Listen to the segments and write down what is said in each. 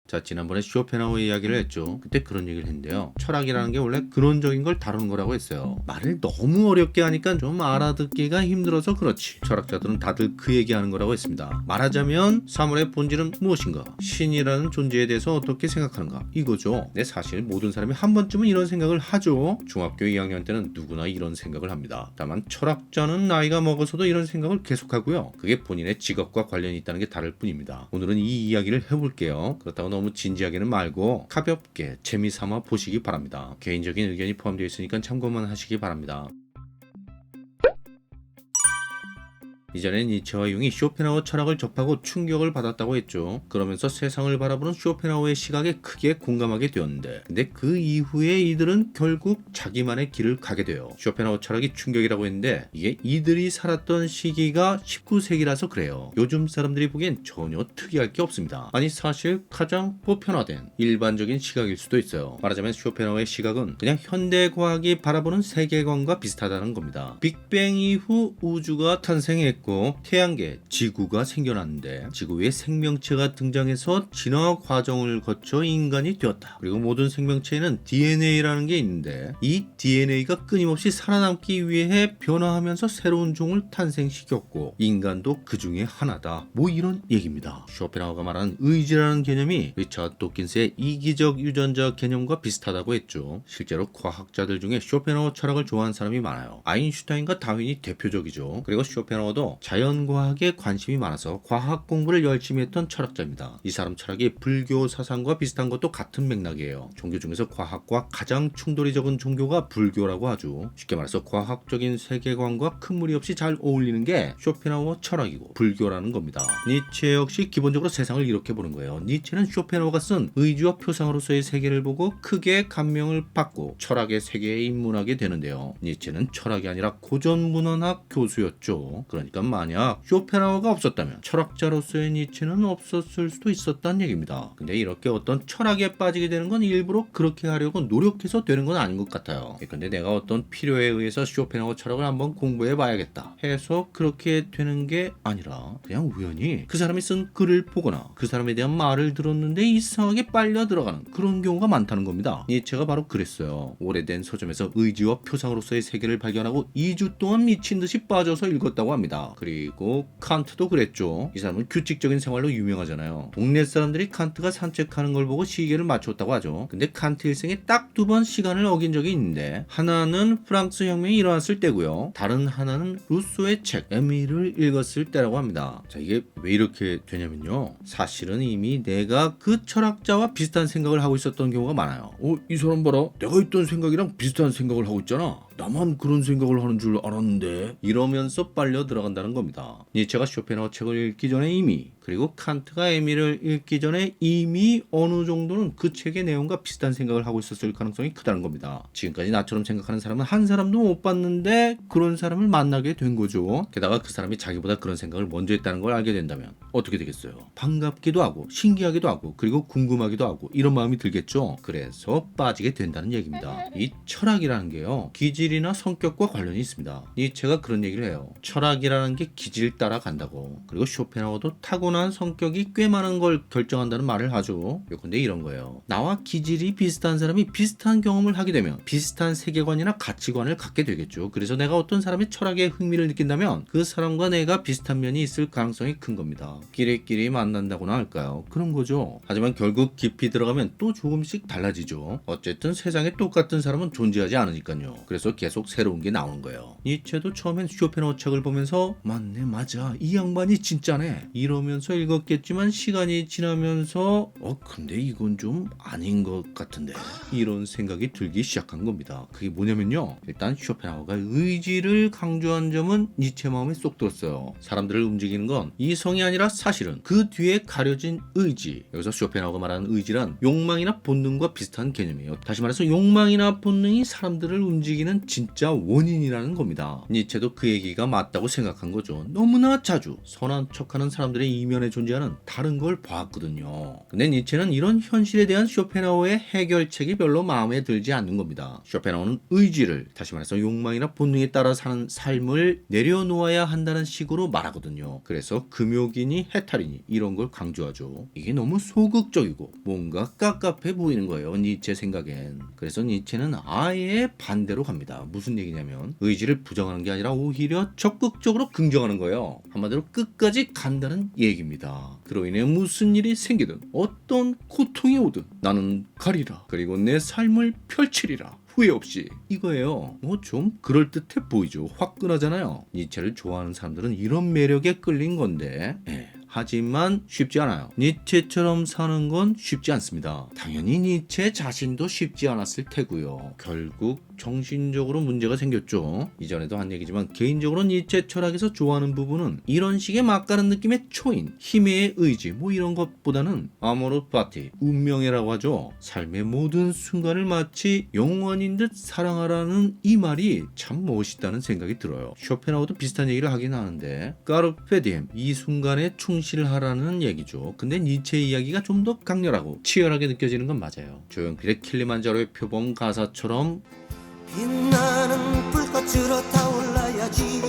자, 지난번에 쇼펜하우어 이야기를 했죠. 그때 그런 얘기를 했는데요. 철학이라는 게 원래 근원적인 걸 다루는 거라고 했어요. 말을 너무 어렵게 하니까 좀 알아듣기가 힘들어서 그렇지. 철학자들은 다들 그 얘기하는 거라고 했습니다. 말하자면 사물의 본질은 무엇인가? 신이라는 존재에 대해서 어떻게 생각하는가? 이거죠. 네, 사실 모든 사람이 한 번쯤은 이런 생각을 하죠. 중학교 2학년 때는 누구나 이런 생각을 합니다. 다만 철학자는 나이가 먹어서도 이런 생각을 계속하고요. 그게 본인의 직업과 관련이 있다는 게 다를 뿐입니다. 오늘은 이 이야기를 해볼게요. 그렇다고 너무 진지하게는 말고 가볍게 재미삼아 보시기 바랍니다. 개인적인 의견이 포함되어 있으니까 참고만 하시기 바랍니다. 이전에 니체와 융이 쇼펜하우어 철학을 접하고 충격을 받았다고 했죠. 그러면서 세상을 바라보는 쇼펜하우어의 시각에 크게 공감하게 되었는데, 근데 그 이후에 이들은 결국 자기만의 길을 가게 돼요. 쇼펜하우어 철학이 충격이라고 했는데 이게 이들이 살았던 시기가 19세기라서 그래요. 요즘 사람들이 보기엔 전혀 특이할 게 없습니다. 아니, 사실 가장 보편화된 일반적인 시각일 수도 있어요. 말하자면 쇼펜하우어의 시각은 그냥 현대 과학이 바라보는 세계관과 비슷하다는 겁니다. 빅뱅 이후 우주가 탄생했고 태양계, 지구가 생겨났는데 지구 위에 생명체가 등장해서 진화 과정을 거쳐 인간이 되었다. 그리고 모든 생명체에는 DNA라는 게 있는데 이 DNA가 끊임없이 살아남기 위해 변화하면서 새로운 종을 탄생시켰고 인간도 그 중에 하나다. 뭐 이런 얘기입니다. 쇼펜하우어가 말하는 의지라는 개념이 리처드 도킨스의 이기적 유전자 개념과 비슷하다고 했죠. 실제로 과학자들 중에 쇼펜하우어 철학을 좋아하는 사람이 많아요. 아인슈타인과 다윈이 대표적이죠. 그리고 쇼펜하우어도 자연과학에 관심이 많아서 과학 공부를 열심히 했던 철학자입니다. 이 사람 철학이 불교 사상과 비슷한 것도 같은 맥락이에요. 종교 중에서 과학과 가장 충돌이 적은 종교가 불교라고 하죠. 쉽게 말해서 과학적인 세계관과 큰 무리 없이 잘 어울리는 게 쇼펜하우어 철학이고 불교라는 겁니다. 니체 역시 기본적으로 세상을 이렇게 보는 거예요. 니체는 쇼펜하우어가 쓴 의지와 표상으로서의 세계를 보고 크게 감명을 받고 철학의 세계에 입문하게 되는데요. 니체는 철학이 아니라 고전문헌학 교수였죠. 그러니까 만약 쇼펜하우어가 없었다면 철학자로서의 니체는 없었을 수도 있었다는 얘기입니다. 근데 이렇게 어떤 철학에 빠지게 되는 건 일부러 그렇게 하려고 노력해서 되는 건 아닌 것 같아요. 근데 내가 어떤 필요에 의해서 쇼펜하우어 철학을 한번 공부해 봐야겠다 해서 그렇게 되는 게 아니라 그냥 우연히 그 사람이 쓴 글을 보거나 그 사람에 대한 말을 들었는데 이상하게 빨려 들어가는 그런 경우가 많다는 겁니다. 니체가 바로 그랬어요. 오래된 서점에서 의지와 표상으로서의 세계를 발견하고 2주 동안 미친 듯이 빠져서 읽었다고 합니다. 그리고 칸트도 그랬죠. 이 사람은 규칙적인 생활로 유명하잖아요. 동네 사람들이 칸트가 산책하는 걸 보고 시계를 맞췄다고 하죠. 근데 칸트 일생에 딱 두 번 시간을 어긴 적이 있는데 하나는 프랑스 혁명이 일어났을 때고요. 다른 하나는 루소의 책 에밀을 읽었을 때라고 합니다. 자, 이게 왜 이렇게 되냐면요. 사실은 이미 내가 그 철학자와 비슷한 생각을 하고 있었던 경우가 많아요. 이 사람 봐라. 내가 있던 생각이랑 비슷한 생각을 하고 있잖아. 나만 그런 생각을 하는 줄 알았는데 이러면서 빨려 들어간다는 겁니다. 니체가 쇼펜하우어 책을 읽기 전에 이미 그리고 칸트가 에밀을 읽기 전에 이미 어느 정도는 그 책의 내용과 비슷한 생각을 하고 있었을 가능성이 크다는 겁니다. 지금까지 나처럼 생각하는 사람은 한 사람도 못 봤는데 그런 사람을 만나게 된 거죠. 게다가 그 사람이 자기보다 그런 생각을 먼저 했다는 걸 알게 된다면 어떻게 되겠어요? 반갑기도 하고 신기하기도 하고 그리고 궁금하기도 하고 이런 마음이 들겠죠. 그래서 빠지게 된다는 얘기입니다. 이 철학이라는 게요. 기질이나 성격과 관련이 있습니다. 니체가 그런 얘기를 해요. 철학이라는 게 기질 따라 간다고. 그리고 쇼펜하우어도 타고난 성격이 꽤 많은 걸 결정한다는 말을 하죠. 근데 이런 거예요. 나와 기질이 비슷한 사람이 비슷한 경험을 하게 되면 비슷한 세계관이나 가치관을 갖게 되겠죠. 그래서 내가 어떤 사람의 철학에 흥미를 느낀다면 그 사람과 내가 비슷한 면이 있을 가능성이 큰 겁니다. 끼리끼리 만난다고나 할까요? 그런 거죠. 하지만 결국 깊이 들어가면 또 조금씩 달라지죠. 어쨌든 세상에 똑같은 사람은 존재하지 않으니까요. 그래서 계속 새로운 게 나오는 거예요. 니체도 처음엔 쇼펜하우어 책을 보면서 맞네, 맞아, 이 양반이 진짜네 이러면서 읽었겠지만 시간이 지나면서 근데 이건 좀 아닌 것 같은데 이런 생각이 들기 시작한 겁니다. 그게 뭐냐면요. 일단 쇼펜하우어가 의지를 강조한 점은 니체 마음에 쏙 들었어요. 사람들을 움직이는 건 이성이 아니라 사실은 그 뒤에 가려진 의지. 여기서 쇼펜하우어가 말하는 의지란 욕망이나 본능과 비슷한 개념이에요. 다시 말해서 욕망이나 본능이 사람들을 움직이는 진짜 원인이라는 겁니다. 니체도 그 얘기가 맞다고 생각한 거죠. 너무나 자주 선한 척하는 사람들의 이면 정면에 존재하는 다른 걸 봤거든요. 근데 니체는 이런 현실에 대한 쇼펜하우어의 해결책이 별로 마음에 들지 않는 겁니다. 쇼펜하우어는 의지를, 다시 말해서 욕망이나 본능에 따라 사는 삶을 내려놓아야 한다는 식으로 말하거든요. 그래서 금욕이니 해탈이니 이런 걸 강조하죠. 이게 너무 소극적이고 뭔가 깝깝해 보이는 거예요, 니체 생각엔. 그래서 니체는 아예 반대로 갑니다. 무슨 얘기냐면 의지를 부정하는 게 아니라 오히려 적극적으로 긍정하는 거예요. 한마디로 끝까지 간다는 얘기입니다. 그로 인해 무슨 일이 생기든 어떤 고통이 오든 나는 가리라. 그리고 내 삶을 펼치리라. 후회 없이. 이거예요. 뭐 좀 그럴듯해 보이죠. 화끈하잖아요. 니체를 좋아하는 사람들은 이런 매력에 끌린 건데 하지만 쉽지 않아요. 니체처럼 사는 건 쉽지 않습니다. 당연히 니체 자신도 쉽지 않았을 테고요. 결국 정신적으로 문제가 생겼죠. 이전에도 한 얘기지만 개인적으로 니체 철학에서 좋아하는 부분은 이런 식의 막가는 느낌의 초인, 힘의 의지 뭐 이런 것보다는 아모르 파티, 운명이라고 하죠. 삶의 모든 순간을 마치 영원인 듯 사랑하라는 이 말이 참 멋있다는 생각이 들어요. 쇼펜하우어도 비슷한 얘기를 하긴 하는데 까르페 디엠, 이 순간에 충실하라는 얘기죠. 근데 니체 이야기가 좀 더 강렬하고 치열하게 느껴지는 건 맞아요. 조용필의 킬리만자로의 표범 가사처럼 빛나는 불꽃으로 타올라야지.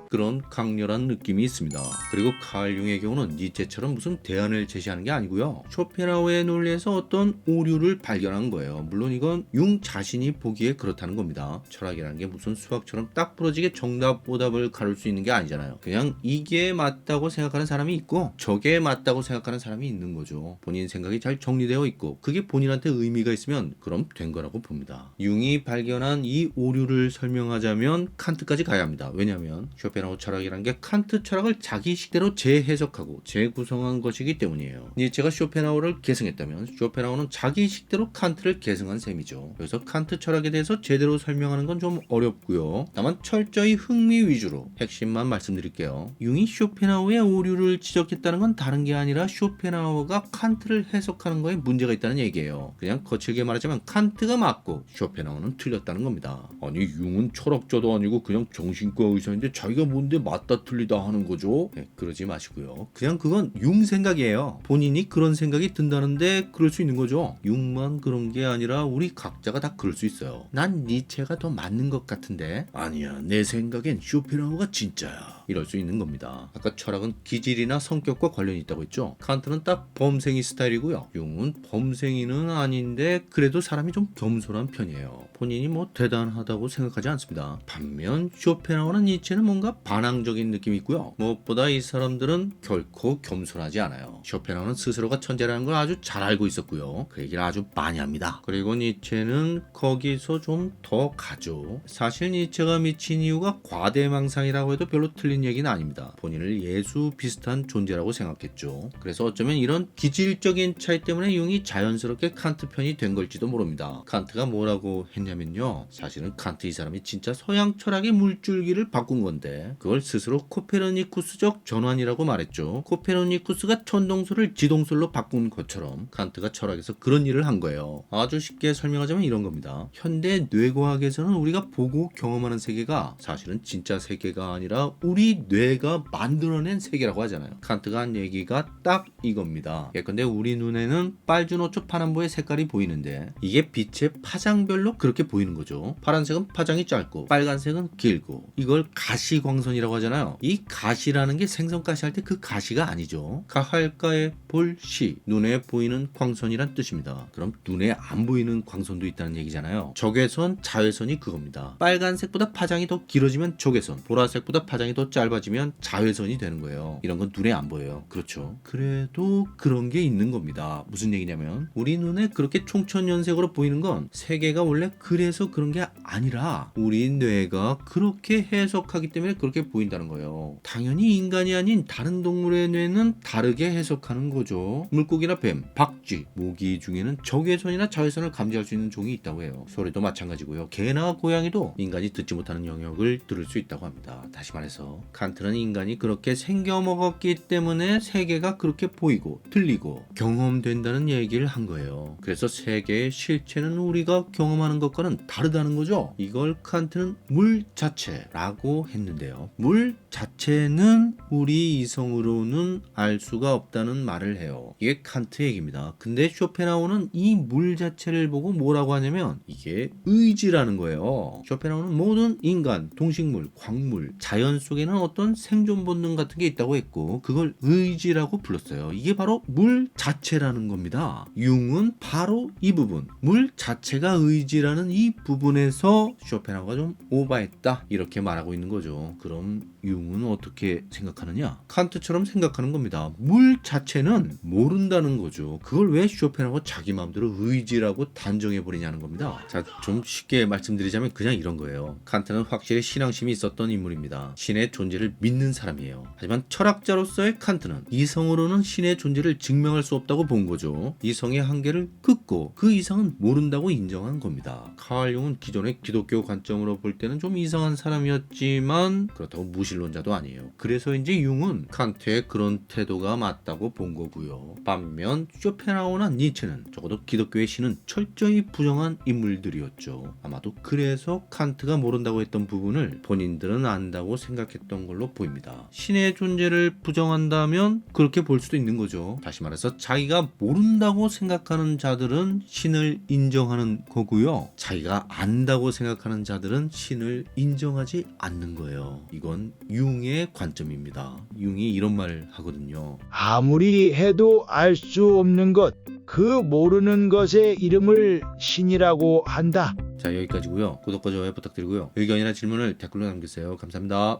그런 강렬한 느낌이 있습니다. 그리고 칼 융의 경우는 니체처럼 무슨 대안을 제시하는 게 아니고요. 쇼펜하우어의 논리에서 어떤 오류를 발견한 거예요. 물론 이건 융 자신이 보기에 그렇다는 겁니다. 철학이라는 게 무슨 수학처럼 딱 부러지게 정답 오답을 가를 수 있는 게 아니잖아요. 그냥 이게 맞다고 생각하는 사람이 있고 저게 맞다고 생각하는 사람이 있는 거죠. 본인 생각이 잘 정리되어 있고 그게 본인한테 의미가 있으면 그럼 된 거라고 봅니다. 융이 발견한 이 오류를 설명하자면 칸트까지 가야 합니다. 왜냐하면 쇼펜하우어 철학이라는 게 칸트 철학을 자기식대로 재해석하고 재구성한 것이기 때문이에요. 니체가 쇼펜하우어를 계승했다면 쇼펜하우어는 자기식대로 칸트를 계승한 셈이죠. 그래서 칸트 철학에 대해서 제대로 설명하는 건 좀 어렵고요. 다만 철저히 흥미 위주로 핵심만 말씀드릴게요. 융이 쇼펜하우어의 오류를 지적했다는 건 다른 게 아니라 쇼펜하우어가 칸트를 해석하는 거에 문제가 있다는 얘기예요. 그냥 거칠게 말하자면 칸트가 맞고 쇼펜하우어는 틀렸다는 겁니다. 아니 융은 철학자도 아니고 그냥 정신과 의사인데 자기가 뭔데 맞다 틀리다 하는 거죠? 그러지 마시고요. 그냥 그건 융 생각이에요. 본인이 그런 생각이 든다는데 그럴 수 있는 거죠. 융만 그런 게 아니라 우리 각자가 다 그럴 수 있어요. 난 니체가 더 맞는 것 같은데 아니야 내 생각엔 쇼펜하우어가 진짜야. 이럴 수 있는 겁니다. 아까 철학은 기질이나 성격과 관련이 있다고 했죠. 칸트는 딱 범생이 스타일이고요. 융은 범생이는 아닌데 그래도 사람이 좀 겸손한 편이에요. 본인이 뭐 대단하다고 생각하지 않습니다. 반면 쇼펜하우어는 니체는 뭔가 반항적인 느낌이 있고요. 무엇보다 이 사람들은 결코 겸손하지 않아요. 쇼펜하우어는 스스로가 천재라는 걸 아주 잘 알고 있었고요. 그 얘기를 아주 많이 합니다. 그리고 니체는 거기서 좀 더 가죠. 사실 니체가 미친 이유가 과대망상이라고 해도 별로 틀린 얘기는 아닙니다. 본인을 예수 비슷한 존재라고 생각했죠. 그래서 어쩌면 이런 기질적인 차이 때문에 융이 자연스럽게 칸트 편이 된 걸지도 모릅니다. 칸트가 뭐라고 했냐면요. 사실은 칸트 이 사람이 진짜 서양 철학의 물줄기를 바꾼 건데 그걸 스스로 코페르니쿠스적 전환이라고 말했죠. 코페르니쿠스가 천동설을 지동설로 바꾼 것처럼 칸트가 철학에서 그런 일을 한 거예요. 아주 쉽게 설명하자면 이런 겁니다. 현대 뇌과학에서는 우리가 보고 경험하는 세계가 사실은 진짜 세계가 아니라 우리 뇌가 만들어낸 세계라고 하잖아요. 칸트가 한 얘기가 딱 이겁니다. 예컨대 우리 눈에는 빨주노초 파남보의 색깔이 보이는데 이게 빛의 파장별로 그렇게 보이는 거죠. 파란색은 파장이 짧고 빨간색은 길고 이걸 가시광선이라고 하잖아요. 이 가시라는 게 생선가시 할 때 그 가시가 아니죠. 가할가의 볼시, 눈에 보이는 광선이란 뜻입니다. 그럼 눈에 안 보이는 광선도 있다는 얘기잖아요. 적외선, 자외선이 그겁니다. 빨간색보다 파장이 더 길어지면 적외선, 보라색보다 파장이 더 짧아지면 자외선이 되는 거예요. 이런 건 눈에 안 보여요. 그렇죠. 그래도 그런 게 있는 겁니다. 무슨 얘기냐면 우리 눈에 그렇게 총천연색으로 보이는 건 세계가 원래 그래서 그런 게 아니라 우리 뇌가 그렇게 해석하기 때문에 그렇게 보인다는 거예요. 당연히 인간이 아닌 다른 동물의 뇌는 다르게 해석하는 거죠. 물고기나 뱀, 박쥐, 모기 중에는 적외선이나 자외선을 감지할 수 있는 종이 있다고 해요. 소리도 마찬가지고요. 개나 고양이도 인간이 듣지 못하는 영역을 들을 수 있다고 합니다. 다시 말해서 칸트는 인간이 그렇게 생겨먹었기 때문에 세계가 그렇게 보이고 들리고 경험된다는 얘기를 한 거예요. 그래서 세계의 실체는 우리가 경험하는 것 것과는 다르다는 거죠. 이걸 칸트는 물 자체라고 했는데요. 물 자체는 우리 이성으로는 알 수가 없다는 말을 해요. 이게 칸트 얘기입니다. 근데 쇼펜하우어는 이 물 자체를 보고 뭐라고 하냐면 이게 의지라는 거예요. 쇼펜하우어는 모든 인간, 동식물, 광물, 자연 속에는 어떤 생존 본능 같은 게 있다고 했고 그걸 의지라고 불렀어요. 이게 바로 물 자체라는 겁니다. 융은 바로 이 부분, 물 자체가 의지라는 이 부분에서 쇼펜하우어가 좀 오바했다 이렇게 말하고 있는 거죠. 그럼 융은 어떻게 생각하느냐? 칸트처럼 생각하는 겁니다. 물 자체는 모른다는 거죠. 그걸 왜 쇼펜하우어가 자기 마음대로 의지라고 단정해버리냐는 겁니다. 자, 좀 쉽게 말씀드리자면 그냥 이런 거예요. 칸트는 확실히 신앙심이 있었던 인물입니다. 신의 존재를 믿는 사람이에요. 하지만 철학자로서의 칸트는 이성으로는 신의 존재를 증명할 수 없다고 본 거죠. 이성의 한계를 긋고 그 이상은 모른다고 인정한 겁니다. 칼 융은 기존의 기독교 관점으로 볼 때는 좀 이상한 사람이었지만 그렇다고 무신론자도 아니에요. 그래서인지 융은 칸트의 그런 태도가 맞다고 본 거고요. 반면 쇼펜하우어나 니체는 적어도 기독교의 신은 철저히 부정한 인물들이었죠. 아마도 그래서 칸트가 모른다고 했던 부분을 본인들은 안다고 생각했던 걸로 보입니다. 신의 존재를 부정한다면 그렇게 볼 수도 있는 거죠. 다시 말해서 자기가 모른다고 생각하는 자들은 신을 인정하는 거고요. 자기가 안다고 생각하는 자들은 신을 인정하지 않는 거예요. 이건 융의 관점입니다. 융이 이런 말을 하거든요. 아무리 해도 알 수 없는 것, 그 모르는 것의 이름을 신이라고 한다. 자, 여기까지고요. 구독과 좋아요 부탁드리고요. 의견이나 질문을 댓글로 남기세요. 감사합니다.